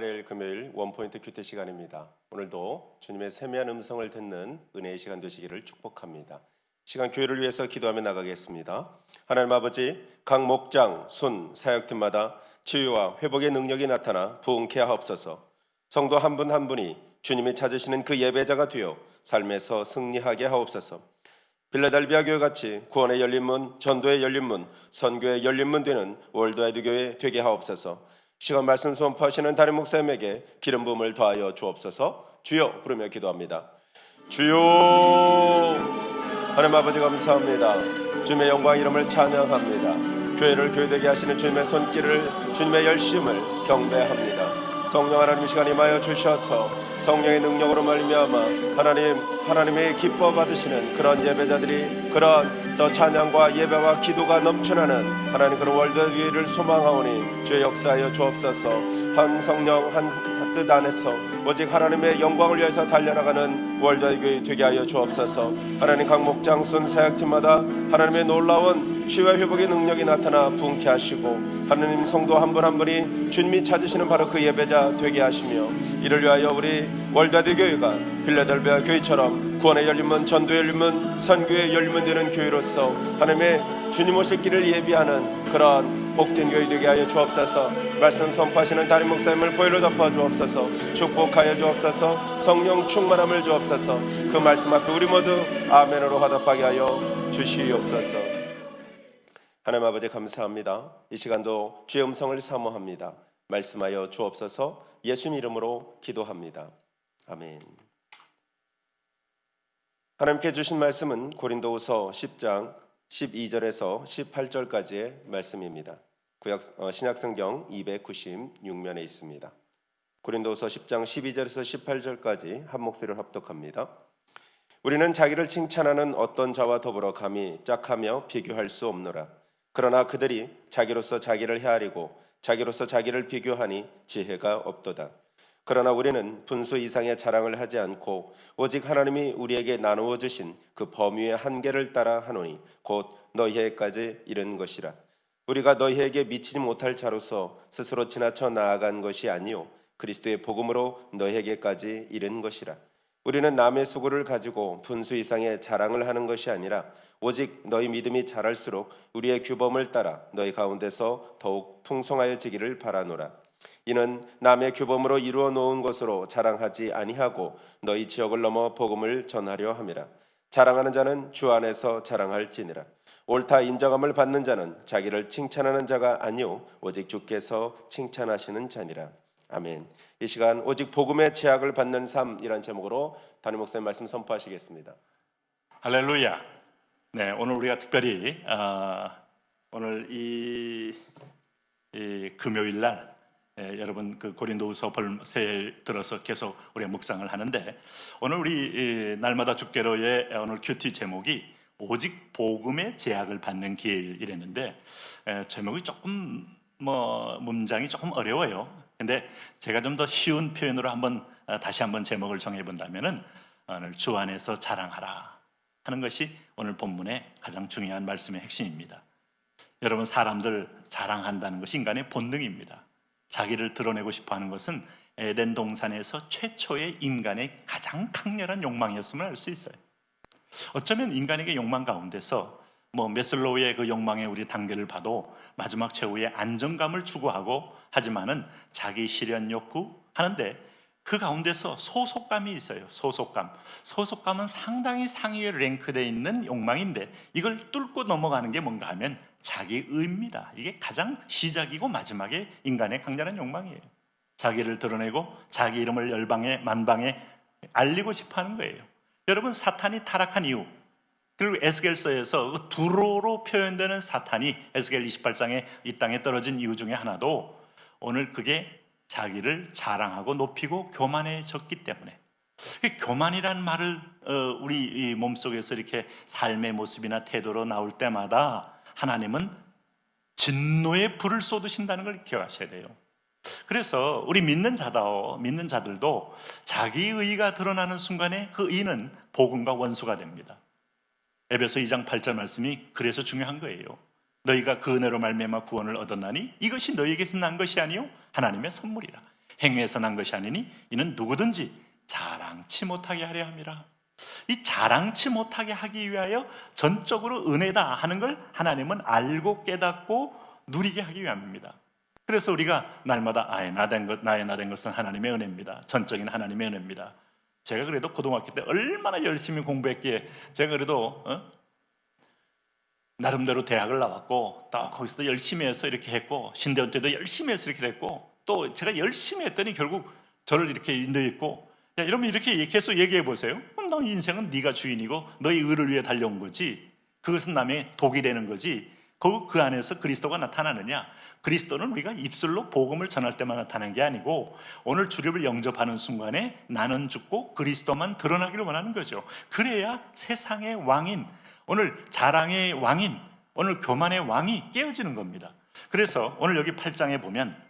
8일 금요일 원포인트 큐티 시간입니다. 오늘도 주님의 세미한 음성을 듣는 은혜의 시간 되시기를 축복합니다. 시간 교회를 위해서 기도하며 나가겠습니다. 하나님 아버지, 각 목장, 순, 사역팀마다 치유와 회복의 능력이 나타나 부흥케 하옵소서. 성도 한 분 한 분이 주님이 찾으시는 그 예배자가 되어 삶에서 승리하게 하옵소서. 빌라델비아 교회같이 구원의 열린 문, 전도의 열린 문, 선교의 열린 문 되는 월드와이드 교회 되게 하옵소서. 시간 말씀 선포하시는 담임 목사님에게 기름 부음을 더하여 주옵소서. 주여 부르며 기도합니다. 주여. 하나님 아버지 감사합니다. 주님의 영광 이름을 찬양합니다. 교회를 교회되게 하시는 주님의 손길을, 주님의 열심을 경배합니다. 성령 하나님 이 시간 임하여 주셔서 성령의 능력으로 말미암아 하나님의 기뻐 받으시는 그런 예배자들이 그런 찬양과 예배와 기도가 넘쳐나는 하나님 그런 월드위를 소망하오니 주의 역사하여 주옵소서. 한 성령 한 뜻 안에서 오직 하나님의 영광을 위해서 달려나가는 월드위교회 되게 하여 주옵소서. 하나님 각 목장 순 사역팀마다 하나님의 놀라운 치유와 회복의 능력이 나타나 부흥케 하시고 하나님 성도 한 분 한 분이 주님이 찾으시는 바로 그 예배자 되게 하시며 이를 위하여 우리 월드와이드 교회가 빌라델비아 교회처럼 구원의 열린 문, 전도의 열린 문, 선교의 열린 문 되는 교회로서 하나님의 주님 오실 길을 예비하는 그런 복된 교회 되게 하여 주옵소서. 말씀 선포하시는 담임 목사님을 보혈로 덮어 주옵소서. 축복하여 주옵소서. 성령 충만함을 주옵소서. 그 말씀 앞에 우리 모두 아멘으로 화답하게 하여 주시옵소서. 하나님 아버지 감사합니다. 이 시간도 주의 음성을 사모합니다. 말씀하여 주옵소서. 예수님 이름으로 기도합니다. 아멘. 하나님께 주신 말씀은 고린도후서 10장 12절에서 18절까지의 말씀입니다. 신약성경 296면에 있습니다. 고린도후서 10장 12절에서 18절까지 한 목소리를 합독합니다. 우리는 자기를 칭찬하는 어떤 자와 더불어 감히 짝하며 비교할 수 없노라. 그러나 그들이 자기로서 자기를 헤아리고 자기로서 자기를 비교하니 지혜가 없도다. 그러나 우리는 분수 이상의 자랑을 하지 않고 오직 하나님이 우리에게 나누어 주신 그 범위의 한계를 따라 하노니 곧 너희에게까지 이른 것이라. 우리가 너희에게 미치지 못할 자로서 스스로 지나쳐 나아간 것이 아니요 그리스도의 복음으로 너희에게까지 이른 것이라. 우리는 남의 수고를 가지고 분수 이상의 자랑을 하는 것이 아니라 오직 너희 믿음이 자랄수록 우리의 규범을 따라 너희 가운데서 더욱 풍성하여지기를 바라노라. 이는 남의 규범으로 이루어 놓은 것으로 자랑하지 아니하고 너희 지역을 넘어 복음을 전하려 함이라. 자랑하는 자는 주 안에서 자랑할지니라. 옳다 인정함을 받는 자는 자기를 칭찬하는 자가 아니요 오직 주께서 칭찬하시는 자니라. 아멘. 이 시간 오직 복음의 제약을 받는 삶이란 제목으로 담임 목사님 말씀 선포하시겠습니다. 할렐루야. 네, 오늘 우리가 특별히 오늘 이 금요일 날 여러분 그 고린도후서 새해 들어서 계속 우리가 묵상을 하는데 오늘 우리 날마다 주께로의 오늘 큐티 제목이 오직 복음의 제약을 받는 길 이랬는데 제목이 조금 문장이 조금 어려워요. 근데 제가 좀 더 쉬운 표현으로 다시 한번 제목을 정해 본다면은 오늘 주 안에서 자랑하라 하는 것이 오늘 본문의 가장 중요한 말씀의 핵심입니다. 여러분 사람들 자랑한다는 것이 인간의 본능입니다. 자기를 드러내고 싶어하는 것은 에덴 동산에서 최초의 인간의 가장 강렬한 욕망이었음을 알 수 있어요. 어쩌면 인간에게 욕망 가운데서 메슬로우의 그 욕망의 우리 단계를 봐도 마지막 최후의 안정감을 추구하고 하지만은 자기 실현 욕구 하는데 그 가운데서 소속감이 있어요. 소속감은 상당히 상위에 랭크되어 있는 욕망인데 이걸 뚫고 넘어가는 게 뭔가 하면 자기의입니다. 이게 가장 시작이고 마지막에 인간의 강렬한 욕망이에요. 자기를 드러내고 자기 이름을 열방에 만방에 알리고 싶어하는 거예요. 여러분 사탄이 타락한 이유 그리고 에스겔서에서 두로로 표현되는 사탄이 에스겔 28장에 이 땅에 떨어진 이유 중에 하나도 오늘 그게 자기를 자랑하고 높이고 교만해졌기 때문에 교만이라는 말을 우리 몸속에서 이렇게 삶의 모습이나 태도로 나올 때마다 하나님은 진노의 불을 쏟으신다는 걸 기억하셔야 돼요. 그래서 우리 믿는 자들도 자기의가 드러나는 순간에 그 의는 복음과 원수가 됩니다. 에베소 2장 8절 말씀이 그래서 중요한 거예요. 너희가 그 은혜로 말미암아 구원을 얻었나니 이것이 너희에게서 난 것이 아니요 하나님의 선물이라. 행위에서 난 것이 아니니 이는 누구든지 자랑치 못하게 하려 함이라. 이 자랑치 못하게 하기 위하여 전적으로 은혜다 하는 걸 하나님은 알고 깨닫고 누리게 하기 위함입니다. 그래서 우리가 날마다 나의 나 된 것은 하나님의 은혜입니다. 전적인 하나님의 은혜입니다. 제가 그래도 고등학교 때 얼마나 열심히 공부했기에 제가 그래도 나름대로 대학을 나왔고 또 거기서도 열심히 해서 이렇게 했고 신대원 때도 열심히 해서 이렇게 됐고 또 제가 열심히 했더니 결국 저를 이렇게 인도했고 야, 이러면 이렇게 계속 얘기해 보세요. 너 인생은 네가 주인이고 너의 의를 위해 달려온 거지. 그것은 남의 독이 되는 거지. 그 안에서 그리스도가 나타나느냐? 그리스도는 우리가 입술로 복음을 전할 때만 나타나는 게 아니고 오늘 주님을 영접하는 순간에 나는 죽고 그리스도만 드러나기를 원하는 거죠. 그래야 세상의 왕인, 오늘 자랑의 왕인, 오늘 교만의 왕이 깨어지는 겁니다. 그래서 오늘 여기 8장에 보면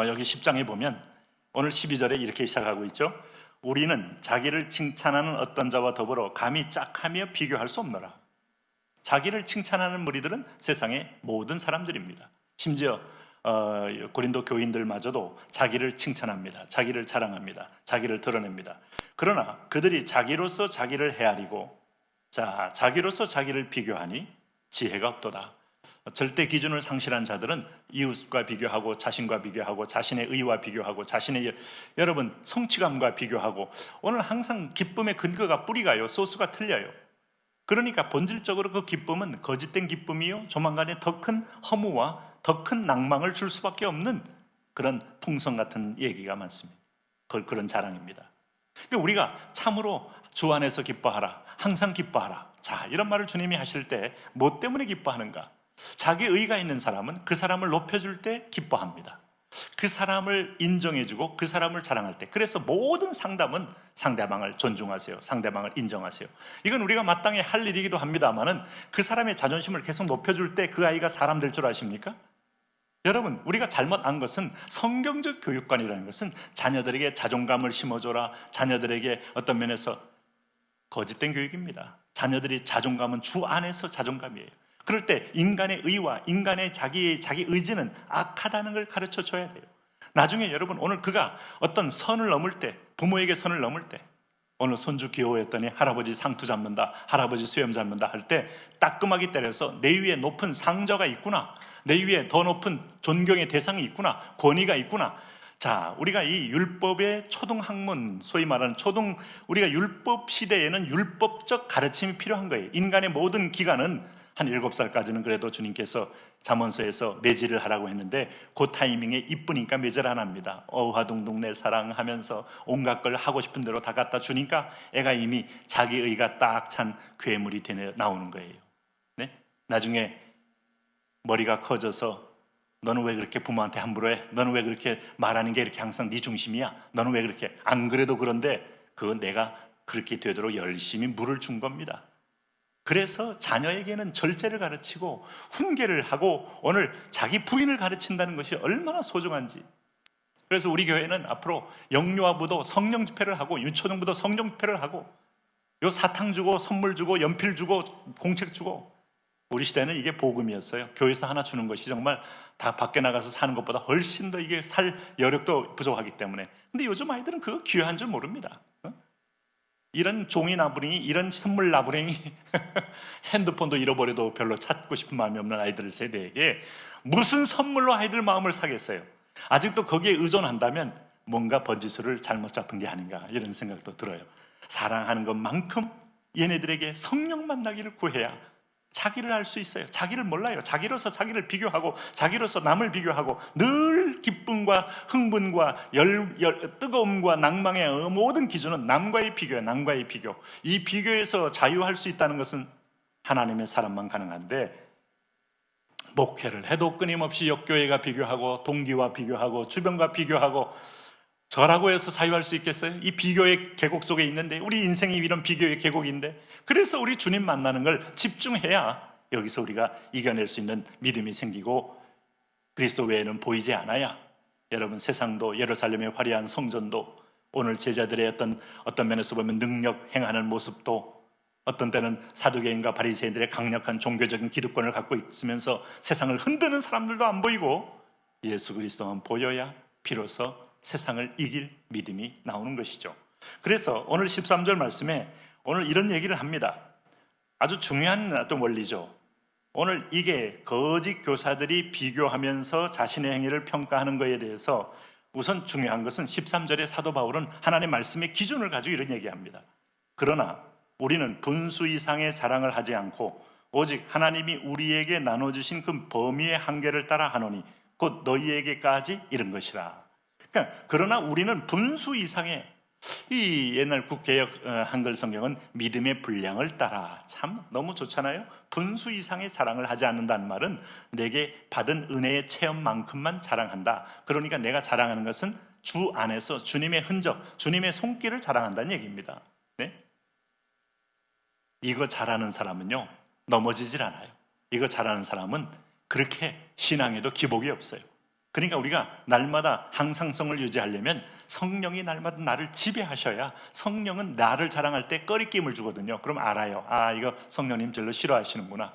여기 10장에 보면 오늘 12절에 이렇게 시작하고 있죠. 우리는 자기를 칭찬하는 어떤 자와 더불어 감히 짝하며 비교할 수 없노라. 자기를 칭찬하는 무리들은 세상의 모든 사람들입니다. 심지어 고린도 교인들마저도 자기를 칭찬합니다. 자기를 자랑합니다. 자기를 드러냅니다. 그러나 그들이 자기로서 자기를 헤아리고 자기로서 자기를 비교하니 지혜가 없도다. 절대 기준을 상실한 자들은 이웃과 비교하고 자신과 비교하고 자신의 의와 비교하고 자신의 여러분 성취감과 비교하고 오늘 항상 기쁨의 근거가 뿌리가요. 소스가 틀려요. 그러니까 본질적으로 그 기쁨은 거짓된 기쁨이요 조만간에 더 큰 허무와 더 큰 낭망을 줄 수밖에 없는 그런 풍선 같은 얘기가 많습니다. 그런 자랑입니다. 그러니까 우리가 참으로 주 안에서 기뻐하라, 항상 기뻐하라. 자, 이런 말을 주님이 하실 때 뭐 때문에 기뻐하는가? 자기 의가 있는 사람은 그 사람을 높여줄 때 기뻐합니다. 그 사람을 인정해주고 그 사람을 자랑할 때, 그래서 모든 상담은 상대방을 존중하세요. 상대방을 인정하세요. 이건 우리가 마땅히 할 일이기도 합니다만은 그 사람의 자존심을 계속 높여줄 때 그 아이가 사람 될 줄 아십니까? 여러분, 우리가 잘못한 것은 성경적 교육관이라는 것은 자녀들에게 자존감을 심어줘라, 자녀들에게 어떤 면에서 거짓된 교육입니다. 자녀들이 자존감은 주 안에서 자존감이에요. 그럴 때 인간의 의와 인간의 자기 의지는 악하다는 걸 가르쳐 줘야 돼요. 나중에 여러분, 오늘 그가 어떤 선을 넘을 때, 부모에게 선을 넘을 때, 오늘 손주 귀여워했더니 할아버지 상투 잡는다, 할아버지 수염 잡는다 할 때 따끔하게 때려서 내 위에 높은 상저가 있구나, 내 위에 더 높은 존경의 대상이 있구나, 권위가 있구나. 자, 우리가 이 율법의 초등학문, 소위 말하는 우리가 율법 시대에는 율법적 가르침이 필요한 거예요. 인간의 모든 기간은 한 7살까지는 그래도 주님께서 잠언서에서 매질을 하라고 했는데 그 타이밍에 이쁘니까 매질 안 합니다. 어우하둥둥 내 사랑하면서 온갖 걸 하고 싶은 대로 다 갖다 주니까 애가 이미 자기 의가 딱 찬 괴물이 되어 나오는 거예요. 네? 나중에 머리가 커져서 너는 왜 그렇게 부모한테 함부로 해? 너는 왜 그렇게 말하는 게 이렇게 항상 네 중심이야? 너는 왜 그렇게 안 그래도 그런데 그건 내가 그렇게 되도록 열심히 물을 준 겁니다. 그래서 자녀에게는 절제를 가르치고 훈계를 하고 오늘 자기 부인을 가르친다는 것이 얼마나 소중한지. 그래서 우리 교회는 앞으로 영유아부도 성령 집회를 하고 유초등부도 성령 집회를 하고 요 사탕 주고 선물 주고 연필 주고 공책 주고, 우리 시대는 이게 복음이었어요. 교회에서 하나 주는 것이 정말 다 밖에 나가서 사는 것보다 훨씬 더 이게 살 여력도 부족하기 때문에. 근데 요즘 아이들은 그거 귀한 줄 모릅니다. 이런 종이 나부랭이, 이런 선물 나부랭이 핸드폰도 잃어버려도 별로 찾고 싶은 마음이 없는 아이들 세대에게 무슨 선물로 아이들 마음을 사겠어요? 아직도 거기에 의존한다면 뭔가 번지수를 잘못 잡은 게 아닌가, 이런 생각도 들어요. 사랑하는 것만큼 얘네들에게 성령 만나기를 구해야 자기를 알 수 있어요. 자기를 몰라요. 자기로서 자기를 비교하고 자기로서 남을 비교하고 늘 기쁨과 흥분과 뜨거움과 낭망의 모든 기준은 남과의 비교예요. 남과의 비교. 이 비교에서 자유할 수 있다는 것은 하나님의 사람만 가능한데, 목회를 해도 끊임없이 옆교회가 비교하고 동기와 비교하고 주변과 비교하고 저라고 해서 자유할 수 있겠어요? 이 비교의 계곡 속에 있는데, 우리 인생이 이런 비교의 계곡인데, 그래서 우리 주님 만나는 걸 집중해야 여기서 우리가 이겨낼 수 있는 믿음이 생기고 그리스도 외에는 보이지 않아야 여러분 세상도 예루살렘의 화려한 성전도 오늘 제자들의 어떤 면에서 보면 능력 행하는 모습도 어떤 때는 사두개인과 바리새인들의 강력한 종교적인 기득권을 갖고 있으면서 세상을 흔드는 사람들도 안 보이고 예수 그리스도만 보여야 비로소 세상을 이길 믿음이 나오는 것이죠. 그래서 오늘 13절 말씀에 오늘 이런 얘기를 합니다. 아주 중요한 어떤 원리죠. 오늘 이게 거짓 교사들이 비교하면서 자신의 행위를 평가하는 것에 대해서 우선 중요한 것은 13절에 사도 바울은 하나님의 말씀의 기준을 가지고 이런 얘기합니다. 그러나 우리는 분수 이상의 자랑을 하지 않고 오직 하나님이 우리에게 나눠주신 그 범위의 한계를 따라 하노니 곧 너희에게까지 이른 것이라. 그러니까 그러나 우리는 분수 이상의, 이 옛날 국개역 한글 성경은 믿음의 분량을 따라, 참 너무 좋잖아요. 분수 이상의 자랑을 하지 않는다는 말은 내게 받은 은혜의 체험만큼만 자랑한다. 그러니까 내가 자랑하는 것은 주 안에서 주님의 흔적, 주님의 손길을 자랑한다는 얘기입니다. 네? 이거 잘하는 사람은요 넘어지질 않아요. 이거 잘하는 사람은 그렇게 신앙에도 기복이 없어요. 그러니까 우리가 날마다 항상성을 유지하려면 성령이 날마다 나를 지배하셔야, 성령은 나를 자랑할 때 꺼리낌을 주거든요. 그럼 알아요. 아, 이거 성령님 별로 싫어하시는구나.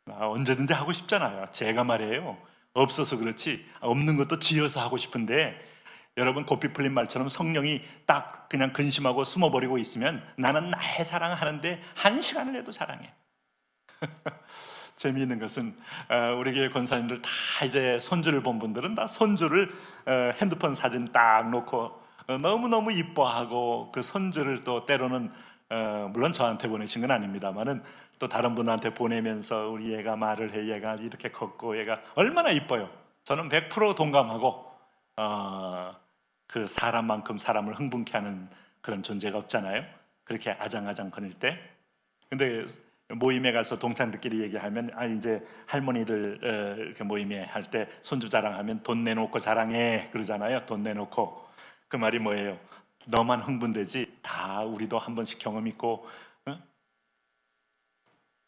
언제든지 하고 싶잖아요. 제가 말이에요, 없어서 그렇지 없는 것도 지어서 하고 싶은데, 여러분 고삐 풀린 말처럼 성령이 딱 그냥 근심하고 숨어버리고 있으면 나는 나의 자랑하는데 1시간을 해도 자랑해. 재미있는 것은 우리 교회 권사님들 다 이제 손주를 본 분들은 다 손주를 핸드폰 사진 딱 놓고 너무너무 이뻐하고, 그 손주를 또 때로는 물론 저한테 보내신 건 아닙니다만은 또 다른 분한테 보내면서 우리 얘가 말을 해, 얘가 이렇게 걷고 얘가 얼마나 이뻐요. 저는 100% 동감하고, 그 사람만큼 사람을 흥분케 하는 그런 존재가 없잖아요. 그렇게 아장아장 거릴 때. 근데 모임에 가서 동창들끼리 얘기하면, 이제 할머니들 이렇게 모임에 할 때 손주 자랑하면 돈 내놓고 자랑해 그러잖아요. 돈 내놓고. 그 말이 뭐예요? 너만 흥분되지 다 우리도 한 번씩 경험 있고.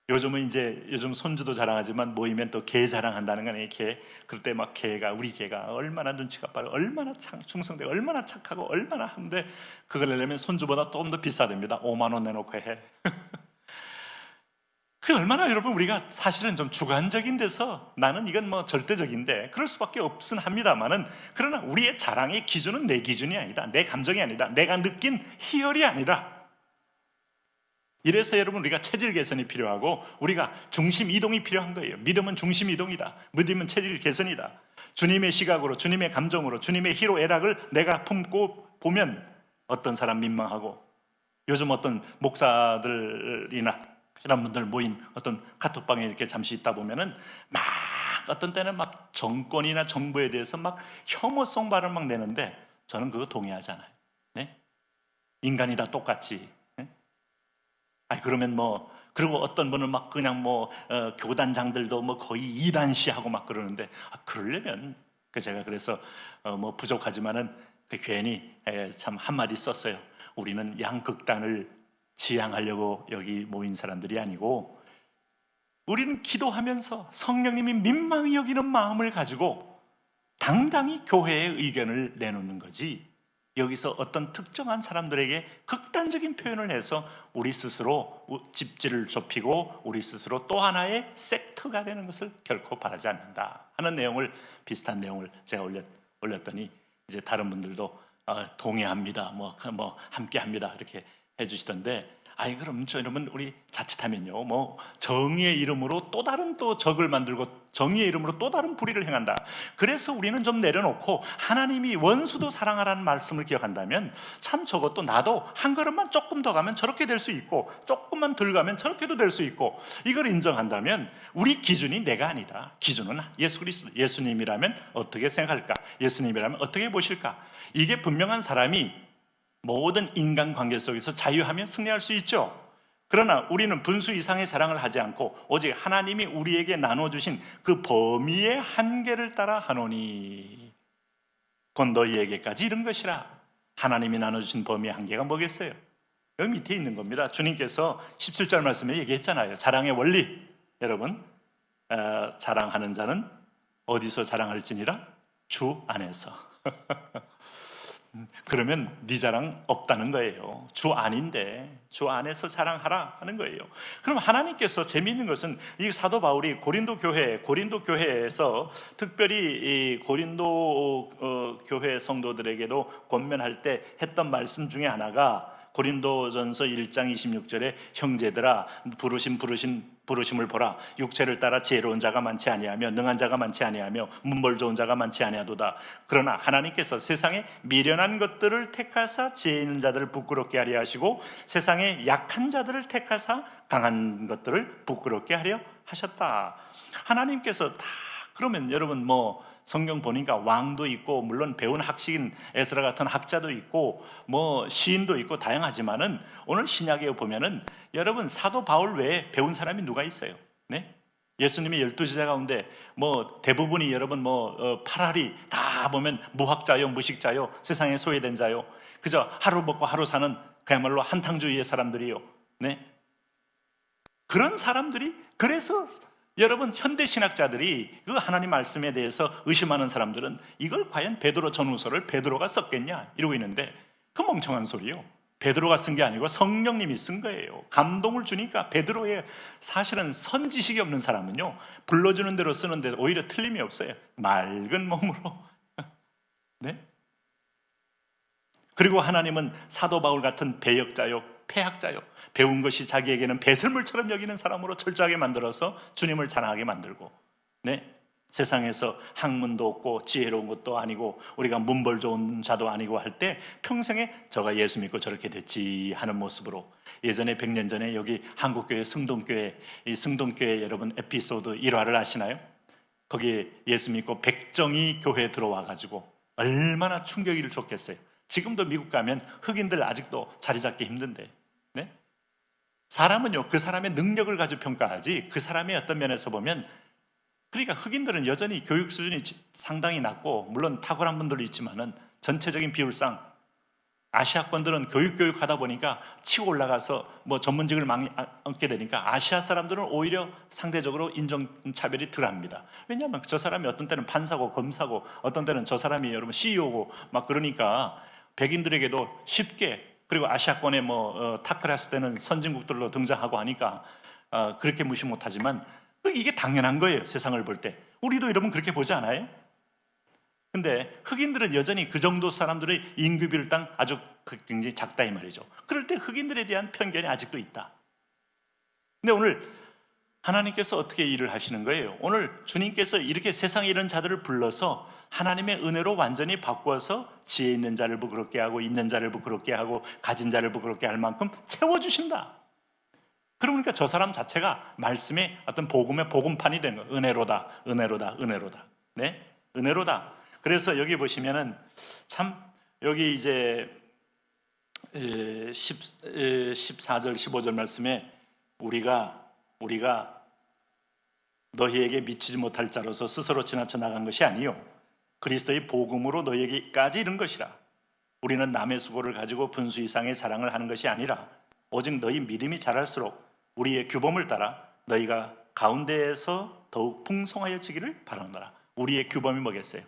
요즘은 이제 요즘 손주도 자랑하지만 모이면 또 개 자랑한다는 거네. 개. 그럴 때 막 개가, 우리 개가 얼마나 눈치가 빠르고 얼마나 충성되고 얼마나 착하고 얼마나 한데, 그걸 내려면 손주보다 좀 더 비싸답니다. 5만 원 내놓고 해. 그 얼마나 여러분 우리가 사실은 좀 주관적인 데서 나는 이건 뭐 절대적인데 그럴 수밖에 없긴 합니다만은, 그러나 우리의 자랑의 기준은 내 기준이 아니다. 내 감정이 아니다. 내가 느낀 희열이 아니다. 이래서 여러분 우리가 체질 개선이 필요하고 우리가 중심 이동이 필요한 거예요. 믿음은 중심 이동이다. 믿음은 체질 개선이다. 주님의 시각으로, 주님의 감정으로, 주님의 희로애락을 내가 품고 보면 어떤 사람 민망하고, 요즘 어떤 목사들이나 이런 분들 모인 어떤 카톡방에 이렇게 잠시 있다 보면은 막 어떤 때는 막 정권이나 정부에 대해서 막 혐오성 발언 막 내는데, 저는 그거 동의하잖아요. 네? 인간이 다 똑같지. 네? 그러면 뭐, 그리고 어떤 분은 막 그냥 뭐 교단장들도 뭐 거의 이단시하고 막 그러는데, 그러려면 제가 그래서 뭐 부족하지만은 괜히 참 한마디 썼어요. 우리는 양극단을 지향하려고 여기 모인 사람들이 아니고, 우리는 기도하면서 성령님이 민망히 여기는 마음을 가지고 당당히 교회의 의견을 내놓는 거지, 여기서 어떤 특정한 사람들에게 극단적인 표현을 해서 우리 스스로 집지를 좁히고 우리 스스로 또 하나의 섹터가 되는 것을 결코 바라지 않는다 하는 내용을, 비슷한 내용을 제가 올렸더니 이제 다른 분들도 동의합니다, 뭐 함께합니다 이렇게 해주시던데, 그럼 여러분 우리 자칫하면요, 뭐 정의의 이름으로 또 다른 또 적을 만들고 정의의 이름으로 또 다른 불의를 행한다. 그래서 우리는 좀 내려놓고 하나님이 원수도 사랑하라는 말씀을 기억한다면, 참 저것도 나도 한 걸음만 조금 더 가면 저렇게 될 수 있고 조금만 덜 가면 저렇게도 될 수 있고, 이걸 인정한다면 우리 기준이 내가 아니다. 기준은 예수 그리스도. 예수님이라면 어떻게 생각할까? 예수님이라면 어떻게 보실까? 이게 분명한 사람이 모든 인간관계 속에서 자유하며 승리할 수 있죠. 그러나 우리는 분수 이상의 자랑을 하지 않고 오직 하나님이 우리에게 나눠주신 그 범위의 한계를 따라 하노니 곧 너희에게까지 이른 것이라. 하나님이 나눠주신 범위의 한계가 뭐겠어요? 여기 밑에 있는 겁니다. 주님께서 17절 말씀에 얘기했잖아요. 자랑의 원리. 여러분, 자랑하는 자는 어디서 자랑할지니라? 주 안에서. 그러면 네 자랑 없다는 거예요. 주 안인데 주 안에서 자랑하라 하는 거예요. 그럼 하나님께서 재미있는 것은 이 사도 바울이 고린도 교회에서 특별히 이 고린도 교회 성도들에게도 권면할 때 했던 말씀 중에 하나가 고린도전서 1장 26절에 형제들아 부르심을 보라. 육체를 따라 지혜로운 자가 많지 아니하며 능한 자가 많지 아니하며 문벌 좋은 자가 많지 아니하도다. 그러나 하나님께서 세상에 미련한 것들을 택하사 지혜 있는 자들을 부끄럽게 하려 하시고 세상에 약한 자들을 택하사 강한 것들을 부끄럽게 하려 하셨다. 하나님께서 다 그러면 여러분 뭐 성경 보니까 왕도 있고 물론 배운 학식인 에스라 같은 학자도 있고 뭐 시인도 있고 다양하지만은 오늘 신약에 보면은 여러분 사도 바울 외에 배운 사람이 누가 있어요? 네? 예수님의 12제자 가운데 뭐 대부분이 여러분 뭐 파라리 다 보면 무학자요 무식자요 세상에 소외된 자요 그저 하루 먹고 하루 사는 그야말로 한탕주의의 사람들이요. 네? 그런 사람들이 그래서 여러분 현대 신학자들이 그 하나님 말씀에 대해서 의심하는 사람들은 이걸 과연 베드로 전후서를 베드로가 썼겠냐 이러고 있는데 그 멍청한 소리요. 베드로가 쓴 게 아니고 성령님이 쓴 거예요. 감동을 주니까 베드로의 사실은 선지식이 없는 사람은요 불러주는 대로 쓰는데 오히려 틀림이 없어요. 맑은 몸으로 네? 그리고 하나님은 사도 바울 같은 배역자요 폐학자요 배운 것이 자기에게는 배설물처럼 여기는 사람으로 철저하게 만들어서 주님을 자랑하게 만들고 네? 세상에서 학문도 없고 지혜로운 것도 아니고 우리가 문벌 좋은 자도 아니고 할 때 평생에 저가 예수 믿고 저렇게 됐지 하는 모습으로 예전에 100년 전에 여기 한국교회 승동교회 이 승동교회 여러분 에피소드 1화를 아시나요? 거기에 예수 믿고 백정희 교회에 들어와 가지고 얼마나 충격을 줬겠어요. 지금도 미국 가면 흑인들 아직도 자리 잡기 힘든데 네? 사람은요 그 사람의 능력을 가지고 평가하지 그 사람의 어떤 면에서 보면 그러니까 흑인들은 여전히 교육 수준이 상당히 낮고 물론 탁월한 분들도 있지만은 전체적인 비율상 아시아권들은 교육하다 보니까 치고 올라가서 뭐 전문직을 얻게 되니까 아시아 사람들은 오히려 상대적으로 인종차별이 덜합니다. 왜냐하면 저 사람이 어떤 때는 판사고 검사고 어떤 때는 저 사람이 여러분 CEO고 막 그러니까 백인들에게도 쉽게 그리고 아시아권의 탑클래스 때는 선진국들로 등장하고 하니까 그렇게 무시 못하지만 이게 당연한 거예요. 세상을 볼 때 우리도 여러분 그렇게 보지 않아요? 근데 흑인들은 여전히 그 정도 사람들의 임금비율당 아주 굉장히 작다 이 말이죠. 그럴 때 흑인들에 대한 편견이 아직도 있다. 근데 오늘 하나님께서 어떻게 일을 하시는 거예요? 오늘 주님께서 이렇게 세상에 이런 자들을 불러서 하나님의 은혜로 완전히 바꿔서 지혜 있는 자를 부끄럽게 하고 있는 자를 부끄럽게 하고 가진 자를 부끄럽게 할 만큼 채워주신다. 그러니까 저 사람 자체가 말씀의 어떤 복음의 복음판이 되는 거예요. 은혜로다. 네? 은혜로다. 그래서 여기 보시면은 참 여기 이제 14절 15절 말씀에 우리가 너희에게 미치지 못할 자로서 스스로 지나쳐 나간 것이 아니요 그리스도의 복음으로 너희에게까지 이른 것이라. 우리는 남의 수고를 가지고 분수 이상의 자랑을 하는 것이 아니라 오직 너희 믿음이 자랄수록 우리의 규범을 따라 너희가 가운데에서 더욱 풍성하여지기를 바라노라. 우리의 규범이 뭐겠어요?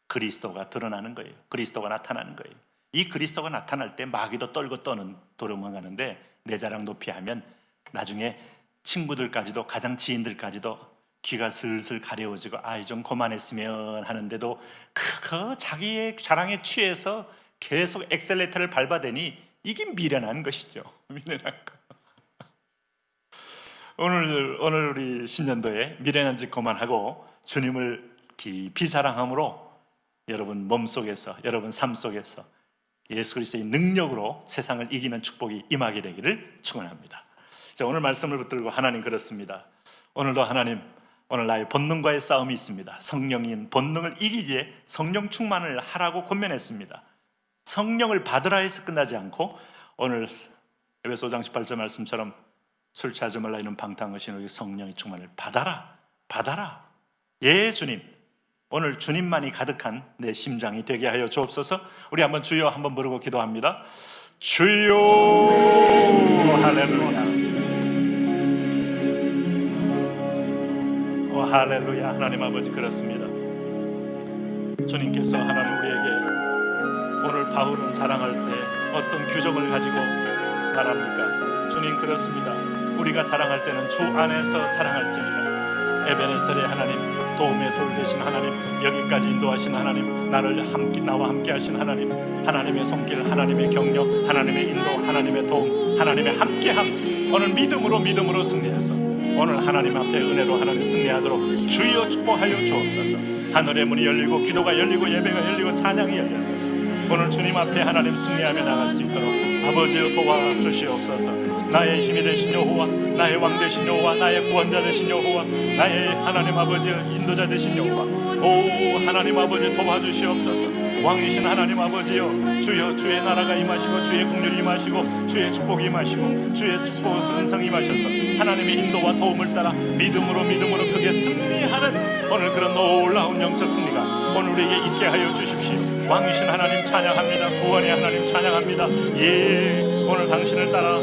그리스도가 드러나는 거예요. 그리스도가 나타나는 거예요. 이 그리스도가 나타날 때 마귀도 떨고 떠는 도망가는데 내 자랑 높이 하면 나중에 친구들까지도 가장 지인들까지도 귀가 슬슬 가려워지고 이 좀 그만했으면 하는데도 그 자기의 자랑에 취해서 계속 엑셀레이터를 밟아대니 이게 미련한 것이죠. 미련한 거. 오늘 우리 신년도에 미련한 짓 그만하고 주님을 깊이 자랑함으로 여러분 몸속에서 여러분 삶 속에서 예수 그리스도의 능력으로 세상을 이기는 축복이 임하게 되기를 축원합니다. 자, 오늘 말씀을 붙들고 하나님 그렇습니다. 오늘도 하나님 오늘 나의 본능과의 싸움이 있습니다. 성령인 본능을 이기기에 성령 충만을 하라고 권면했습니다. 성령을 받으라 해서 끝나지 않고 오늘 에베소 5장 18절 말씀처럼 술 취하지 말라 이는 방탕한 것이 너희 성령의 충만을 받아라. 예 주님, 오늘 주님만이 가득한 내 심장이 되게 하여 주옵소서. 우리 한번 주여 한번 부르고 기도합니다. 주여 할렐루야. 할렐루야. 하나님 아버지 그렇습니다. 주님께서 하나님 우리에게 오늘 바울은 자랑할 때 어떤 규정을 가지고 말합니까? 주님, 그렇습니다. 우리가 자랑할 때는 주 안에서 자랑할지니라. 에베네셀의 하나님, 도움의 돌 되신 하나님, 여기까지 인도하신 하나님, 나와 함께 하신 하나님, 하나님의 손길, 하나님의 격려, 하나님의 인도, 하나님의 도움, 하나님의 함께함, 오늘 믿음으로 승리해서 오늘 하나님 앞에 은혜로 하나님 승리하도록 주여 축복하여 주옵소서. 하늘의 문이 열리고 기도가 열리고 예배가 열리고 찬양이 열려서 오늘 주님 앞에 하나님 승리하며 나갈 수 있도록 아버지여 도와주시옵소서. 나의 힘이 되신 여호와, 나의 왕 되신 여호와, 나의 구원자 되신 여호와, 나의 하나님 아버지여 인도자 되신 여호와, 오 하나님 아버지 도와주시옵소서. 왕이신 하나님 아버지여, 주여 주의 나라가 임하시고 주의 국률이 임하시고 주의 축복이 임하시고 주의 축복 은성이 임하셔서 하나님의 인도와 도움을 따라 믿음으로 크게 승리하는 오늘 그런 놀라운 영적 승리가 오늘 우리에게 있게 하여 주십시오. 왕이신 하나님 찬양합니다. 구원의 하나님 찬양합니다. 예, 오늘 당신을 따라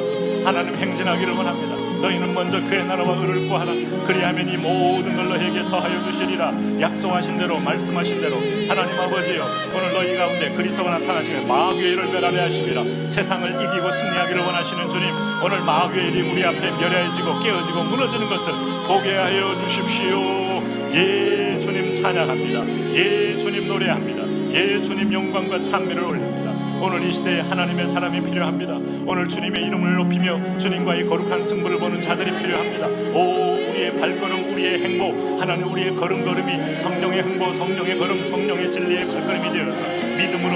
하나님 행진하기를 원합니다. 너희는 먼저 그의 나라와 의를 구하라. 그리하면 이 모든 걸 너희에게 더하여 주시리라. 약속하신 대로 말씀하신 대로 하나님 아버지여, 오늘 너희 가운데 그리스도가 나타나시며 마귀의 일을 멸하려 하심이라. 세상을 이기고 승리하기를 원하시는 주님, 오늘 마귀의 일이 우리 앞에 멸해지고 깨어지고 무너지는 것을 보게 하여 주십시오. 예, 주님 찬양합니다. 예, 주님 노래합니다. 예, 주님 영광과 찬미를 올립니다. 오늘 이 시대에 하나님의 사람이 필요합니다. 오늘 주님의 이름을 높이며 주님과의 거룩한 승부를 보는 자들이 필요합니다. 오, 우리의 발걸음, 우리의 행보, 하나님 우리의 걸음걸음이 성령의 행보, 성령의 걸음, 성령의 진리의 발걸음이 되어서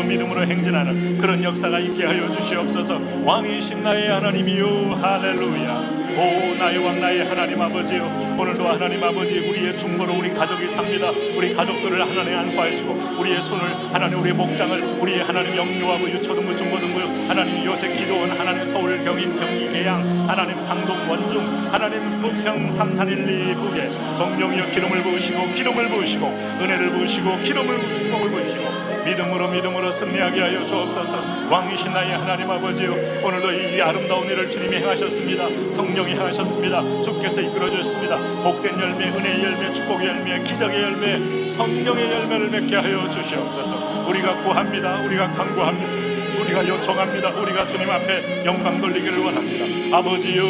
믿음으로 행진하는 그런 역사가 있게 하여 주시옵소서. 왕이신 나의 하나님이요, 할렐루야. 오, 나의 왕, 나의 하나님 아버지요, 오늘도 하나님 아버지 우리의 중보로 우리 가족이 삽니다. 우리 가족들을 하나님 안수하시고 우리의 손을 하나님, 우리의 목장을, 우리의 하나님 영유아부 유초등부 중고등부 하나님 요새 기도원, 하나님 서울 경인 경기 계양, 하나님 상동 원중, 하나님 부평 삼산일리 북에 성령이여 기름을 부으시고 은혜를 부으시고 기름을 축복을 부으시고 믿음으로 승리하게 하여 주옵소서. 왕이신 나의 하나님 아버지요, 오늘도 이 아름다운 일을 주님이 행하셨습니다. 성령이 행하셨습니다. 주께서 이끌어 주셨습니다. 복된 열매, 은혜의 열매, 축복의 열매, 기적의 열매, 성령의 열매를 맺게 하여 주시옵소서. 우리가 구합니다. 우리가 간구합니다. 우리가 요청합니다. 우리가 주님 앞에 영광 돌리기를 원합니다. 아버지요,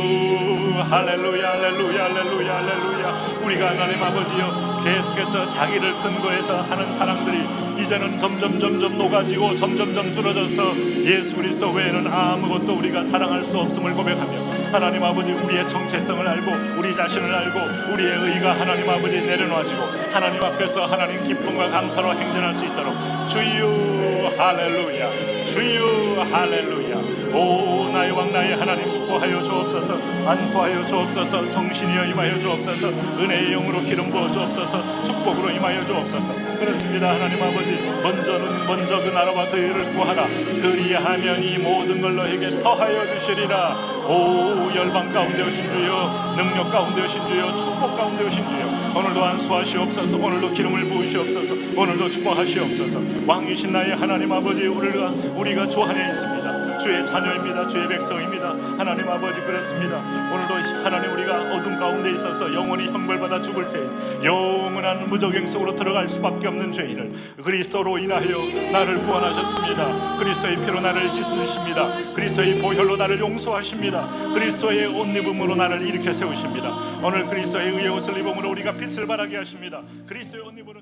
할렐루야, 할렐루야, 할렐루야, 할렐루야. 우리가 하나님 아버지요, 계속해서 자기를 근거해서 하는 자랑들이 이제는 점점 녹아지고 점점 줄어져서 예수 그리스도 외에는 아무것도 우리가 자랑할 수 없음을 고백하며 하나님 아버지 우리의 정체성을 알고 우리 자신을 알고 우리의 의가 하나님 아버지 내려놓아지고 하나님 앞에서 하나님 기쁨과 감사로 행진할 수 있도록 주여 할렐루야, 주여 할렐루야. 오, 나의 왕, 나의 하나님 축복하여 주옵소서. 안수하여 주옵소서. 성신이여 임하여 주옵소서. 은혜의 영으로 기름 부어 주옵소서. 축복으로 임하여 주옵소서. 그렇습니다. 하나님 아버지, 먼저 그 나라와 그 의를 구하라. 그리하면 이 모든 걸 너에게 더하여 주시리라. 오, 열방 가운데 오신 주여, 능력 가운데 오신 주여, 축복 가운데 오신 주여, 오늘도 안수하시옵소서. 오늘도 기름을 부으시옵소서. 오늘도 축복하시옵소서. 왕이신 나의 하나님 아버지, 우리가 주 안에 있습니다. 주의 자녀입니다. 주의 백성입니다. 하나님 아버지, 그렇습니다. 오늘도 하나님 우리가 어둠 가운데 있어서 영원히 형벌받아 죽을 죄인, 영원한 무적행 속으로 들어갈 수밖에 없는 죄인을 그리스도로 인하여 나를 구원하셨습니다. 그리스도의 피로 나를 씻으십니다. 그리스도의 보혈로 나를 용서하십니다. 그리스도의 옷 입음으로 나를 일으켜 세우십니다. 오늘 그리스도의 의의 옷을 입음으로 우리가 빛을 발하게 하십니다. 그리스도의 옷 입음으로